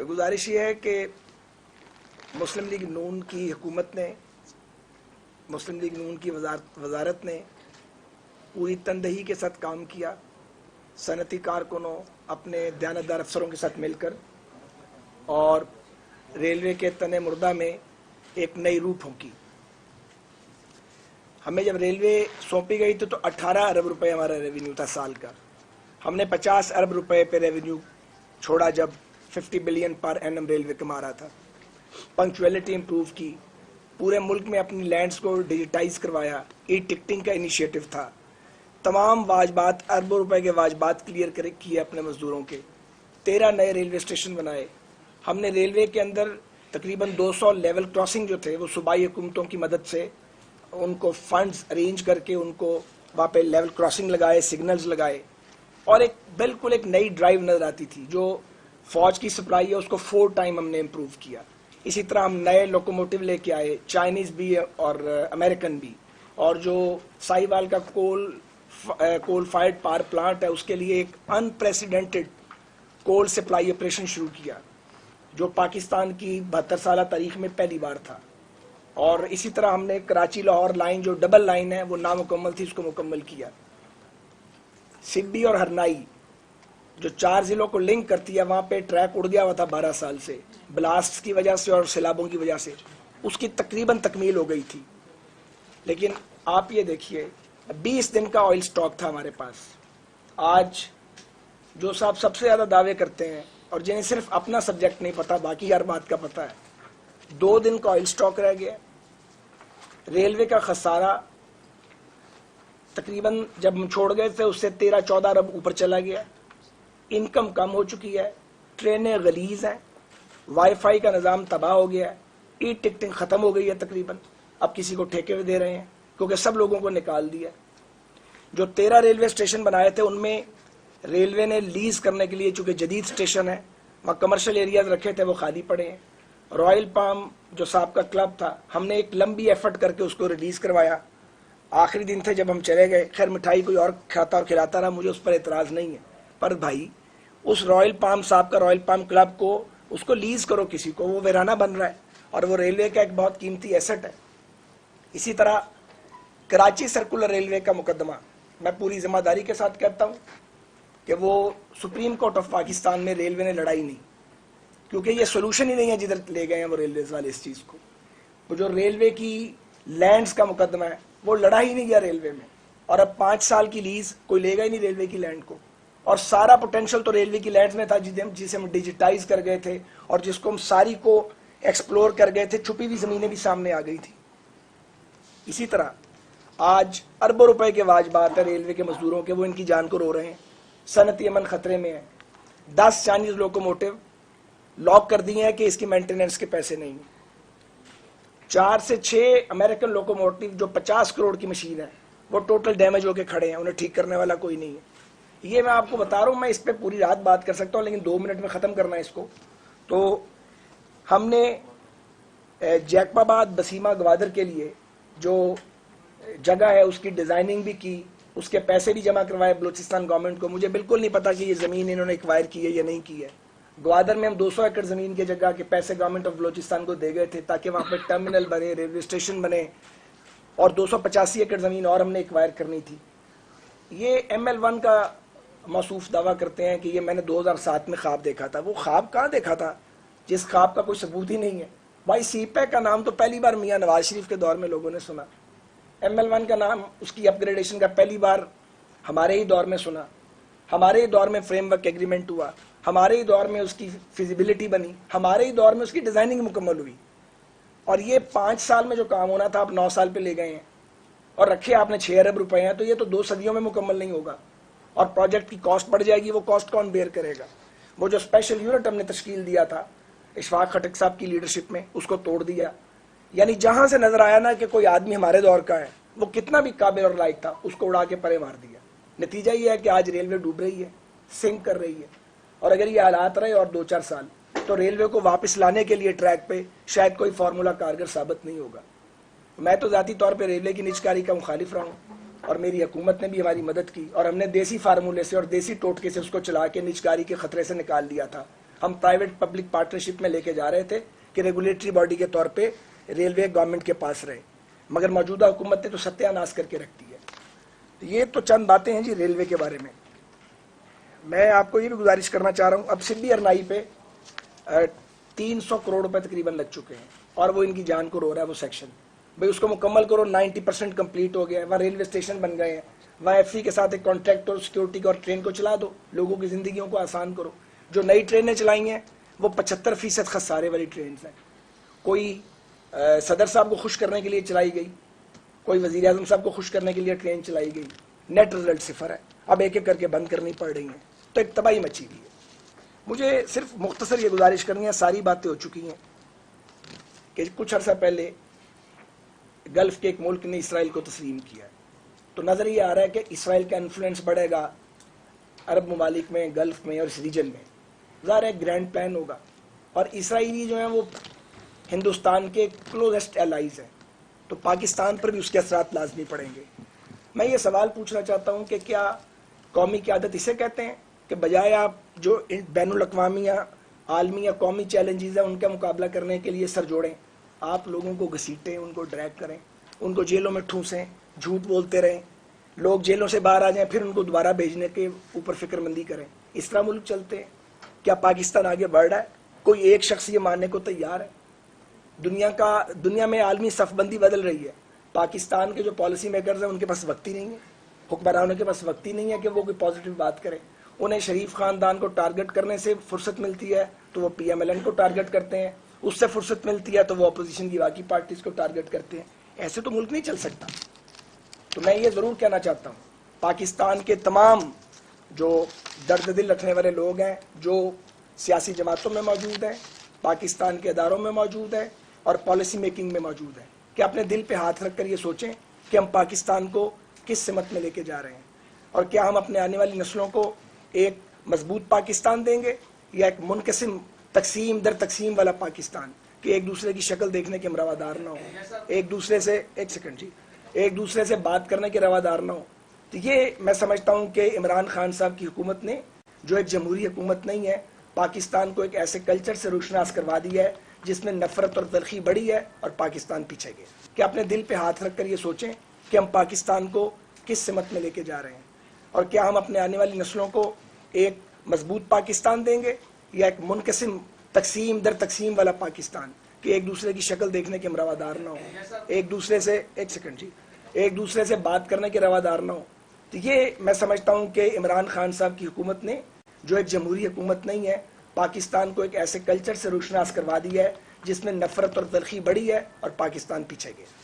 گزارش یہ ہے کہ مسلم لیگ نون کی حکومت نے، مسلم لیگ نون کی وزارت نے پوری تندہی کے ساتھ کام کیا، صنعتی کارکنوں اپنے دیانتدار افسروں کے ساتھ مل کر، اور ریلوے کے تن مردہ میں ایک نئی روح پھونکی۔ ہمیں جب ریلوے سونپی گئی تو 18 ارب روپے ہمارا ریونیو تھا سال کا۔ ہم نے 50 ارب روپے پہ ریونیو چھوڑا جب 50 بلین پر اینم ریلوے کما رہا تھا۔ پنکچویلٹی امپروو کی، پورے ملک میں اپنی لینڈز کو ڈیجیٹائز کروایا، ای ٹکٹنگ کا انیشیٹو تھا، تمام واجبات، اربوں روپے کے واجبات کلیئر کیے اپنے مزدوروں کے، 13 نئے ریلوے اسٹیشن بنائے۔ ہم نے ریلوے کے اندر تقریباً 200 لیول کراسنگ جو تھے وہ صوبائی حکومتوں کی مدد سے ان کو فنڈز ارینج کر کے ان کو وہاں پہ لیول کراسنگ لگائے، سگنلز لگائے، اور بالکل ایک نئی ڈرائیو نظر آتی تھی۔ جو فوج کی سپلائی ہے اس کو 4 ٹائم ہم نے امپروو کیا۔ اسی طرح ہم نئے لوکوموٹیو لے کے آئے، چائنیز بھی اور امریکن بھی، اور جو ساہیوال کا کول فائرڈ پاور پلانٹ ہے اس کے لیے ایک انپریسیڈنٹڈ کول سپلائی آپریشن شروع کیا جو پاکستان کی 72 سالہ تاریخ میں پہلی بار تھا۔ اور اسی طرح ہم نے کراچی لاہور لائن جو ڈبل لائن ہے وہ نامکمل تھی، اس کو مکمل کیا۔ سبی اور ہرنائی جو 4 ضلعوں کو لنک کرتی ہے، وہاں پہ ٹریک اڑ گیا ہوا تھا 12 سال سے، بلاسٹ کی وجہ سے اور سیلابوں کی وجہ سے، اس کی تقریباً تکمیل ہو گئی تھی۔ لیکن آپ یہ دیکھیے 20 دن کا آئل سٹاک تھا ہمارے پاس۔ آج جو صاحب سب سے زیادہ دعوے کرتے ہیں اور جنہیں صرف اپنا سبجیکٹ نہیں پتا، باقی ہر بات کا پتا ہے، 2 دن کا آئل سٹاک رہ گیا۔ ریلوے کا خسارہ تقریباً جب ہم چھوڑ گئے تھے اس سے 13-14 ارب اوپر چلا گیا۔ انکم کم ہو چکی ہے، ٹرینیں غلیظ ہیں، وائی فائی کا نظام تباہ ہو گیا ہے، ای ٹکٹنگ ختم ہو گئی ہے تقریباً، اب کسی کو ٹھیکے میں دے رہے ہیں کیونکہ سب لوگوں کو نکال دیا۔ جو 13 ریلوے اسٹیشن بنائے تھے ان میں ریلوے نے لیز کرنے کے لیے، چونکہ جدید اسٹیشن ہے، وہاں کمرشل ایریاز رکھے تھے وہ خالی پڑے ہیں۔ رائل پام جو صاحب کا کلب تھا، ہم نے ایک لمبی ایفرٹ کر کے اس کو ریلیز کروایا۔ آخری دن تھے جب ہم چلے گئے، خیر مٹھائی کوئی اور کھاتا اور کھلاتا رہا، مجھے اس پر اعتراض نہیں ہے، پر بھائی اس رائل پام صاحب کا رائل پام کلب کو اس کو لیز کرو کسی کو، وہ ویرانہ بن رہا ہے اور وہ ریلوے کا ایک بہت قیمتی ایسٹ ہے۔ اسی طرح کراچی سرکولر ریلوے کا مقدمہ میں پوری ذمہ داری کے ساتھ کہتا ہوں کہ وہ سپریم کورٹ آف پاکستان میں ریلوے نے لڑائی نہیں، کیونکہ یہ سولوشن ہی نہیں ہے جدھر لے گئے ہیں وہ ریلویز والے اس چیز کو۔ وہ جو ریلوے کی لینڈز کا مقدمہ ہے وہ لڑا ہی نہیں گیا ریلوے میں، اور اب 5 سال کی لیز کوئی لے گا ہی نہیں ریلوے کی لینڈ کو، اور سارا پوٹینشل تو ریلوے کی لینڈز میں تھا جسے ہم ڈیجیٹائز کر گئے تھے اور جس کو ہم ساری کو ایکسپلور کر گئے تھے، چھپی ہوئی زمینیں بھی سامنے آ گئی تھی۔ اسی طرح آج اربوں روپے کے واجبات ہیں ریلوے کے مزدوروں کے، وہ ان کی جان کو رو رہے ہیں، صنعتی امن خطرے میں ہے۔ 10 چائنیز لوکوموٹیو لاک کر دیے ہیں کہ اس کی مینٹیننس کے پیسے نہیں ہیں۔ 4 سے 6 امریکن لوکوموٹیو جو 50 کروڑ کی مشین ہے وہ ٹوٹل ڈیمیج ہو کے کھڑے ہیں، انہیں ٹھیک کرنے والا کوئی نہیں ہے۔ یہ میں آپ کو بتا رہا ہوں، میں اس پہ پوری رات بات کر سکتا ہوں لیکن 2 منٹ میں ختم کرنا ہے اس کو۔ تو ہم نے جیکب آباد بسیما گوادر کے لیے جو جگہ ہے اس کی ڈیزائننگ بھی کی، اس کے پیسے بھی جمع کروائے بلوچستان گورنمنٹ کو۔ مجھے بالکل نہیں پتا کہ یہ زمین انہوں نے ایکوائر کی ہے یا نہیں کی ہے۔ گوادر میں ہم 200 ایکڑ زمین کی جگہ کے پیسے گورنمنٹ آف بلوچستان کو دے گئے تھے تاکہ وہاں پہ ٹرمینل بنے، ریلوے اسٹیشن بنے، اور 285 ایکڑ زمین اور ہم نے ایکوائر کرنی تھی۔ یہ ML1 کا موصوف دعویٰ کرتے ہیں کہ یہ میں نے 2007 میں خواب دیکھا تھا۔ وہ خواب کہاں دیکھا تھا جس خواب کا کوئی ثبوت ہی نہیں ہے؟ بھائی سی پیک کا نام تو پہلی بار میاں نواز شریف کے دور میں لوگوں نے سنا، ML1 کا نام اس کی اپ گریڈیشن کا پہلی بار ہمارے ہی دور میں سنا، ہمارے ہی دور میں فریم ورک ایگریمنٹ ہوا، ہمارے ہی دور میں اس کی فیزیبلٹی بنی، ہمارے ہی دور میں اس کی ڈیزائننگ مکمل ہوئی، اور یہ 5 سال میں جو کام ہونا تھا آپ 9 سال پہ لے گئے ہیں، اور رکھے آپ نے 6 ارب روپے ہیں، تو یہ تو 2 صدیوں میں مکمل نہیں ہوگا، اور پروجیکٹ کی کاسٹ بڑھ جائے گی۔ وہ کاسٹ کون بیئر کرے گا؟ وہ جو اسپیشل یونٹ ہم نے تشکیل دیا تھا اشفاق خٹک صاحب کی لیڈرشپ میں، اس کو توڑ دیا۔ یعنی جہاں سے نظر آیا نا کہ کوئی آدمی ہمارے دور کا ہے، وہ کتنا بھی قابل اور لائق تھا، اس کو اڑا کے پرے مار دیا۔ نتیجہ یہ ہے کہ آج ریلوے ڈوب رہی ہے، سنک کر رہی ہے، اور اگر یہ حالات رہے اور 2-4 سال تو ریلوے کو واپس لانے کے لیے ٹریک پہ شاید کوئی فارمولا کارگر ثابت نہیں ہوگا۔ میں تو ذاتی طور پہ ریلوے کی نجکاری کا مخالف رہا ہوں، اور میری حکومت نے بھی ہماری مدد کی، اور ہم نے دیسی فارمولے سے اور دیسی ٹوٹکے سے اس کو چلا کے نجکاری کے خطرے سے نکال لیا تھا۔ ہم پرائیویٹ پبلک پارٹنرشپ میں لے کے جا رہے تھے کہ ریگولیٹری باڈی کے طور پہ ریلوے گورنمنٹ کے پاس رہے، مگر موجودہ حکومت نے تو ستیہ ناش کر کے رکھ دی ہے۔ یہ تو چند باتیں ہیں جی ریلوے کے بارے میں۔ میں آپ کو یہ بھی گزارش کرنا چاہ رہا ہوں، اب سندھی ارنائی پہ 300 کروڑ روپے تقریباً لگ چکے ہیں اور وہ ان کی جان کو رو رہا ہے وہ سیکشن۔ بھئی اس کو مکمل کرو، 90% کمپلیٹ ہو گیا ہے، وہاں ریلوے اسٹیشن بن گئے ہیں، وہاں ایف سی کے ساتھ ایک کانٹریکٹ اور سیکیورٹی کا اور ٹرین کو چلا دو، لوگوں کی زندگیوں کو آسان کرو۔ جو نئی ٹرینیں چلائی ہیں وہ 75% خسارے والی ٹرینز ہیں، کوئی صدر صاحب کو خوش کرنے کے لیے چلائی گئی، کوئی وزیر اعظم صاحب کو خوش کرنے کے لیے ٹرین چلائی گئی، نیٹ رزلٹ صفر ہے، اب ایک ایک کر کے بند کرنی پڑ رہی ہیں، تو ایک تباہی مچی ہوئی ہے۔ مجھے صرف مختصر یہ گزارش کرنی ہے، ساری باتیں ہو چکی ہیں، کہ کچھ عرصہ پہلے گلف کے ایک ملک نے اسرائیل کو تسلیم کیا ہے، تو نظر یہ آ رہا ہے کہ اسرائیل کا انفلوئنس بڑھے گا عرب ممالک میں، گلف میں اور اس ریجن میں، ظاہر ہے گرینڈ پلان ہوگا، اور اسرائیلی جو ہیں وہ ہندوستان کے کلوزسٹ الائز ہیں، تو پاکستان پر بھی اس کے اثرات لازمی پڑیں گے۔ میں یہ سوال پوچھنا چاہتا ہوں کہ کیا قومی قیادت اسے کہتے ہیں کہ بجائے آپ جو بین الاقوامی یا عالمی یا قومی چیلنجز ہیں ان کا مقابلہ کرنے کے لیے سر جوڑیں، آپ لوگوں کو گھسیٹیں، ان کو ڈریگ کریں، ان کو جیلوں میں ٹھونسیں، جھوٹ بولتے رہیں، لوگ جیلوں سے باہر آ جائیں، پھر ان کو دوبارہ بھیجنے کے اوپر فکر مندی کریں؟ اس طرح ملک چلتے ہیں؟ کیا پاکستان آگے بڑھ رہا ہے؟ کوئی ایک شخص یہ ماننے کو تیار ہے؟ دنیا میں عالمی صف بندی بدل رہی ہے، پاکستان کے جو پالیسی میکرز ہیں ان کے پاس وقت ہی نہیں ہے، حکمرانوں کے پاس وقت ہی نہیں ہے کہ وہ کوئی پازیٹیو بات کریں۔ انہیں شریف خاندان کو ٹارگٹ کرنے سے فرصت ملتی ہے تو وہ پی ایم ایل این کو ٹارگٹ کرتے ہیں، اس سے فرصت ملتی ہے تو وہ اپوزیشن کی باقی پارٹیز کو ٹارگٹ کرتے ہیں۔ ایسے تو ملک نہیں چل سکتا۔ تو میں یہ ضرور کہنا چاہتا ہوں، پاکستان کے تمام جو درد دل رکھنے والے لوگ ہیں، جو سیاسی جماعتوں میں موجود ہیں، پاکستان کے اداروں میں موجود ہیں اور پالیسی میکنگ میں موجود ہیں، کہ اپنے دل پہ ہاتھ رکھ کر یہ سوچیں کہ ہم پاکستان کو کس سمت میں لے کے جا رہے ہیں، اور کیا ہم اپنے آنے والی نسلوں کو ایک مضبوط پاکستان دیں گے یا ایک منقسم تقسیم در تقسیم والا پاکستان، کہ ایک دوسرے کی شکل دیکھنے کے ہم روادار نہ ہوں، ایک دوسرے سے بات کرنے کے روادار نہ ہوں۔ تو یہ میں سمجھتا ہوں کہ عمران خان صاحب کی حکومت نے، جو ایک جمہوری حکومت نہیں ہے، پاکستان کو ایک ایسے کلچر سے روشناس کروا دیا ہے جس میں نفرت اور تلخی بڑھی ہے اور پاکستان پیچھے گیا۔ کہ اپنے دل پہ ہاتھ رکھ کر یہ سوچیں کہ ہم پاکستان کو کس سمت میں لے کے جا رہے ہیں، اور کیا ہم اپنے آنے والی نسلوں کو ایک مضبوط پاکستان دیں گے یا ایک منقسم تقسیم در تقسیم والا پاکستان، کہ ایک دوسرے کی شکل دیکھنے کے ہم روادار نہ ہوں، ایک دوسرے سے بات کرنے کے روادار نہ ہوں۔ تو یہ میں سمجھتا ہوں کہ عمران خان صاحب کی حکومت نے، جو ایک جمہوری حکومت نہیں ہے، پاکستان کو ایک ایسے کلچر سے روشناس کروا دیا ہے جس میں نفرت اور تلخی بڑھی ہے اور پاکستان پیچھے گیا۔